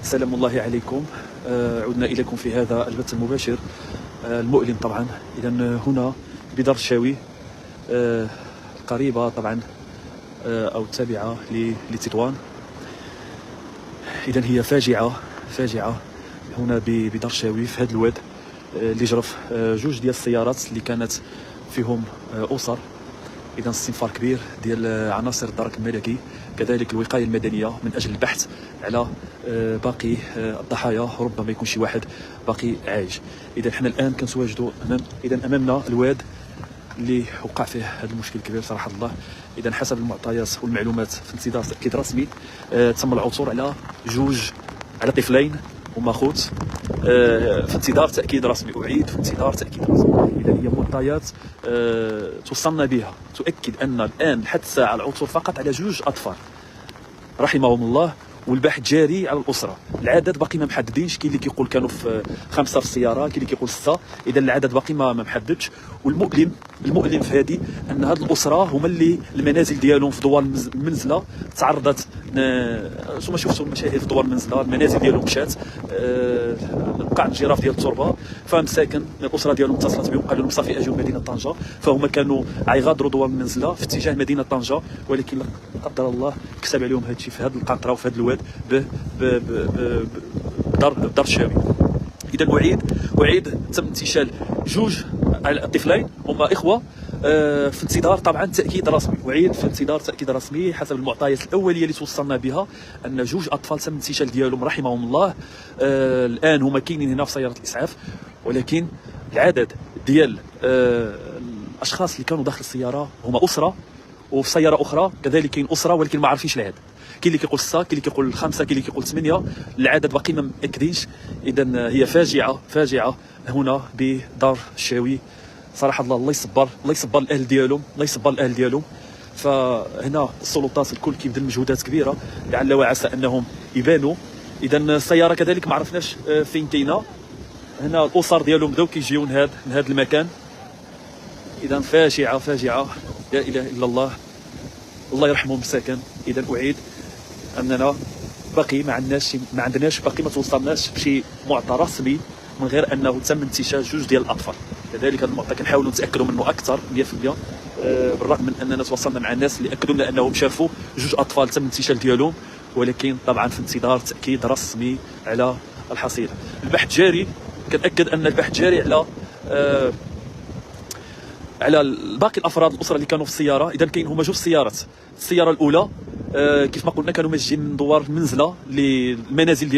سلام الله عليكم. عدنا إليكم في هذا البث المباشر المؤلم طبعا. إذا هنا بدار الشاوي قريبة طبعا أو تابعة لتطوان. إذا هي فاجعة هنا بدار الشاوي في هذا الواد اللي جرف جوج ديال السيارات اللي كانت فيهم أسر. إذا استنفار كبير ديال عناصر الدرك الملكي، كذلك الوقاية المدنية من أجل البحث على باقي الضحايا، ربما يكون شي واحد باقي عايش. إذا حنا الآن كنتواجدوا أمامنا الواد اللي وقع فيه هذا المشكل الكبير صراحة الله. إذا حسب المعطيات والمعلومات في انتظار تأكيد رسمي تم العثور على طفلين هما خوت في انتظار تأكيد رسمي. أعيد، في انتظار تأكيد رسمي. إذا هي معطيات توصلنا بها تؤكد أن الآن لحد الساعة العثور فقط على جوج أطفال رحمهم الله، والبحث جاري على الأسرة. العدد باقي ما محددينش، كاين اللي كيقول كانوا في 5 في السيارة، كاين اللي كيقول 6. إذا العدد باقي ما محددش. والمؤلم في هذه أن هذه الأسرة هما اللي المنازل ديالهم في دوار المنزلة تعرضت. نتوما شفتوا المشاهد في دوار المنزلة، المنازل ديالهم مشات، وقع انجراف ديال التربة. فمساكن الأسرة ديالهم اتصلت بهم قالوا لهم صافي أجيو مدينة طنجة، فهم كانوا غيغادروا دوار المنزلة في اتجاه مدينة طنجة، ولكن لا قدر الله كسب عليهم هذا الشيء في هذه القنطرة وفي هذا الواد بدار الشاوي. إذا أعيد تم انتشال جوج الطفلين هما إخوة في انتظار طبعا تأكيد رسمي. أعيد، في انتظار تأكيد رسمي حسب المعطيات الأولية اللي توصلنا بها أن جوج أطفال تم انتشال ديالهم رحمهم الله. الآن هما كاينين هنا في سيارة الإسعاف، ولكن العدد ديال الأشخاص اللي كانوا داخل السيارة هما أسرة، وفي سيارة أخرى كذلك كاين أسرة ولكن ما عارفينش العدد. كاين اللي كيقول 6، كاين اللي كيقول 5، كاين اللي كيقول 8. العدد باقي ما مأكدينش. إذا هي فاجعة هنا بدار الشاوي صراحة الله يصبر الأهل ديالهم. فهنا السلطات الكل كيبذل مجهودات كبيرة لعل وعسى أنهم يبانوا. إذا السيارة كذلك ما عرفناش فين كاينة. هنا الأسر ديالهم بداو كيجيو من هذا المكان. إذا فاجعة لا إله إلا الله يرحمهم مساكن. إذا أعيد أننا باقي ما عندناش باقي ما توصلناش بشي معطى رسمي من غير أنه تم انتشال جوج ديال الأطفال. كذلك هذا المعطى كنحاولوا نتأكدوا منه أكثر 100%، بالرغم من أننا تواصلنا مع الناس اللي أكدوا لنا أنهم شافوا جوج أطفال تم انتشال ديالهم، ولكن طبعا في انتظار تأكيد رسمي على الحصيلة. البحث جاري، كنأكد أن البحث جاري على باقي الافراد الاسره اللي كانوا في السياره. اذا كاين هما جوج سيارات. السياره الاولى كيف ما قلنا كانوا ماشيين من دوار المنزله للمنازل